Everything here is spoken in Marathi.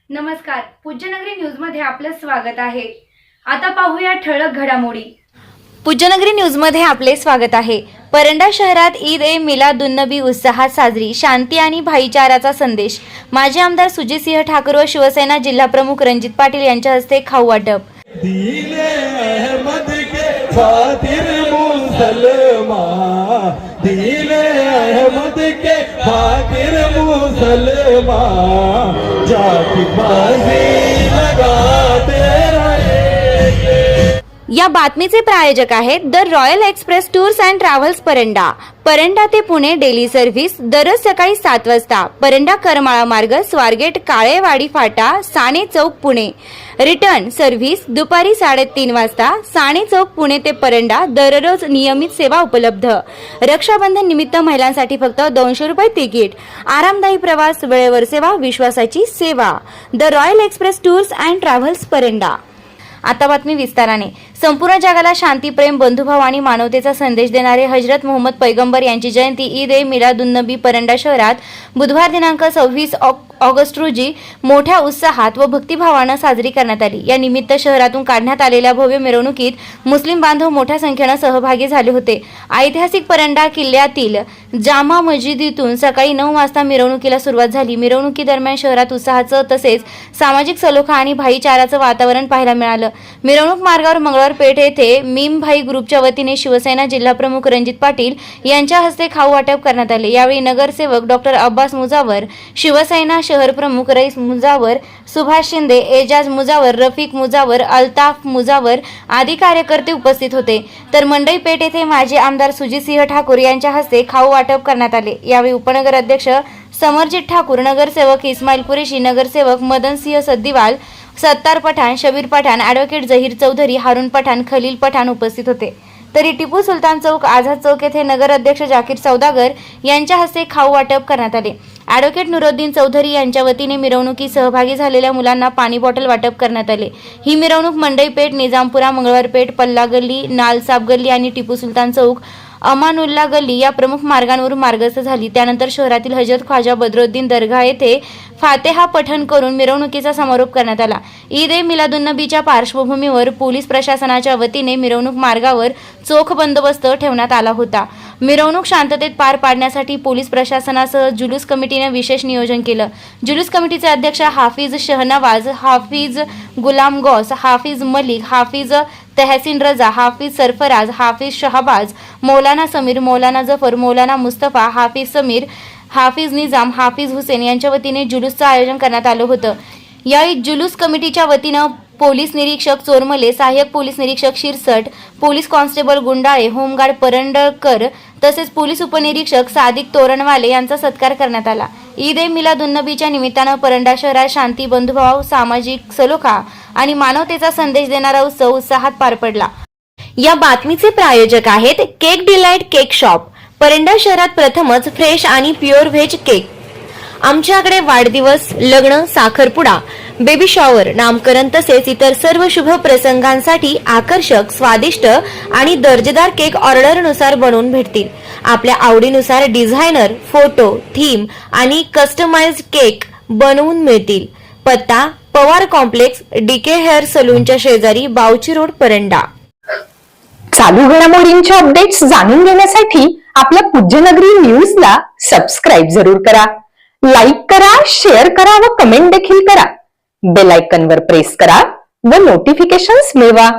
नमस्कार, पूज्यनगरी न्यूज मध्ये आपलं स्वागत आहे। आता पाहूया ठळक घडामोडी। पूज्यनगरी न्यूज मध्ये आपले स्वागत आहे। परंडा शहरात ईद ए मिलादुन्नबी उत्साहात साजरी, शांती आणि भाईचाराचा संदेश। माजी आमदार सुजितसिंह ठाकूर व शिवसेना जिल्हा प्रमुख रणजित पाटील यांच्या हस्ते खाऊ वाटप। दिले अहमद के खातिर मुसलमान, दिले अहमद के खातिर मुसलमान, जाति बाजी लगाते रहेंगे। या बातमीचे प्रायोजक आहेत the royal express tours and travels Paranda. Paranda ते पुणे डेली सर्व्हिस दररोज सकाळी 7 वाजता। परंडा करमाळा मार्ग, स्वारगेट, काळेवाडी फाटा, साणे चौक पुणे। रिटर्न सर्व्हिस दुपारी 3:30 वाजता, साणे चौक पुणे ते परंडा। दररोज नियमित सेवा उपलब्ध। रक्षाबंधन निमित्त महिलांसाठी फक्त 200 रुपये तिकीट। आरामदायी प्रवास, वेळेवर सेवा, विश्वासाची सेवा। The royal express tours and travels Paranda. आता बातमी विस्ताराने। संपूर्ण जगाला शांती, प्रेम, बंधुभाव आणि मानवतेचा संदेश देणारे हजरत मोहम्मद पैगंबर यांची जयंती ईद ए मिलादुन्नबी परंडा शहरात बुधवार दिनांक 26 ऑगस्ट रोजी मोठ्या उत्साहात व भक्तिभावानं साजरी करण्यात आली। या निमित्त शहरातून काढण्यात आलेल्या भव्य मिरवणुकीत मुस्लिम बांधव मोठ्या संख्येनं सहभागी झाले होते। ऐतिहासिक परंडा किल्ल्यातील जामा मशिदीतून सकाळी 9 वाजता मिरवणुकीला सुरुवात झाली। मिरवणुकीदरम्यान शहरात उत्साहाचं तसेच सामाजिक सलोखा आणि भाईचाराचं वातावरण पाहायला मिळालं। मिरवणूक मार्गावर मंगळवार पेठ येथे मीम भाई ग्रुपच्या वतीने शिवसेना जिल्हा प्रमुख रणजित पाटील यांच्या हस्ते खाऊ वाटप करण्यात आले। यावेळी नगरसेवक डॉक्टर अब्बास मुजावर, शिवसेना शहर प्रमुख रईस मुजावर, सुभाष शिंदे, एजाज मुजावर, रफिक मुजावर, अल्ताफ मुजावर आदी कार्यकर्ते उपस्थित होते। तर मंडई पेठ येथे माजी आमदार सुजितसिंह ठाकूर यांच्या हस्ते खाऊ वाटप करण्यात आले। यावेळी उपनगर अध्यक्ष समरजित ठाकूर, नगरसेवक इस्माईल कुरेशी, नगरसेवक मदनसिंह सद्दीवाल, सत्तार पठाण, शबीर पठाण, ॲडव्होकेट जहीर चौधरी, हारून पठाण, खलील पठाण उपस्थित होते। तरी टिपू सुलतान चौक, आझाद चौक येथे नगर अध्यक्ष जाकीर सौदागर यांच्या हस्ते खाऊ वाटप करण्यात आले। ॲडव्होकेट नुरुद्दीन चौधरी यांच्या वतीने मिरवणुकीत सहभागी झालेल्या मुलांना पाणी बॉटल वाटप करण्यात आले। ही मिरवणूक मंडईपेठ, निजामपुरा, मंगळवारपेठ, पल्ला गल्ली, नालसाब गल्ली आणि टिपू सुलतान चौक, अमानुल्ला गल्ली या प्रमुख मार्गांवरून मार्गस्थ झाली। त्यानंतर शहरातील हजरत ख्वाजा बद्रुद्दीन दर्गा येथे फातेहा पठण करून मिरवणुकीचा समारोप करण्यात आला। ईद ए मिलादुन्नबीच्या पार्श्वभूमीवर पोलीस प्रशासनाच्या वतीने मिरवणूक मार्गावर चोख बंदोबस्त ठेवण्यात आला होता। मिरवणूक शांततेत पार पाडण्यासाठी पोलीस प्रशासनासह जुलूस कमिटीने विशेष नियोजन केलं। जुलूस कमिटीचे अध्यक्ष हाफिज शहनवाज, हाफिज गुलाम गौस, हाफिज मलिक, हाफिज तहसीन रजा, हाफिज सरफराज, हाफिज शहबाज, मौलाना समीर, मौलाना जफर, मौलाना मुस्तफा, हाफिज समीर, हाफिज निजाम, हाफिज हुसेन यांच्या वतीने जुलूसचं आयोजन करण्यात आलं होतं। यावेळी जुलूस कमिटीच्या वतीनं पोलीस निरीक्षक चोरमले, सहाय्यक पोलीस निरीक्षक Shirsat, police constable Gundale, home guard Parandkar तसेच पोलीस उपनिरीक्षक सादिक तोरणवाले यांचा सत्कार करण्यात आला। ईद ए मिलादुन्नबीच्या निमित्तानं परंडा शहरात शांती, बंधुभाव, सामाजिक सलोखा आणि मानवतेचा संदेश देणारा उत्सव उत्साहात पार पडला। या बातमीचे प्रायोजक आहेत cake delight cake shop. Paranda शहरात प्रथमच फ्रेश आणि प्युअर व्हेज केक। आमच्याकडे वाढदिवस, लग्न, साखरपुडा, बेबी शॉवर, नामकरण तसेच इतर सर्व शुभ प्रसंगांसाठी आकर्षक, स्वादिष्ट आणि दर्जेदार केक ऑर्डरनुसार बनवून भेटतील। आपल्या आवडीनुसार डिझायनर, फोटो, थीम आणि कस्टमाइज्ड केक बनवून मिळतील। पत्ता पवार कॉम्प्लेक्स, डीके हेअर सलूनच्या शेजारी, बावची रोड, परंडा। चालू घडामोडींच्या अपडेट्स जाणून घेण्यासाठी आपल्या पूज्यनगरी न्यूजला सबस्क्राईब जरूर करा, लाईक करा, शेअर करा व कमेंट देखील करा। बेल आयकॉनवर प्रेस करा व नोटिफिकेशन्स मिळवा।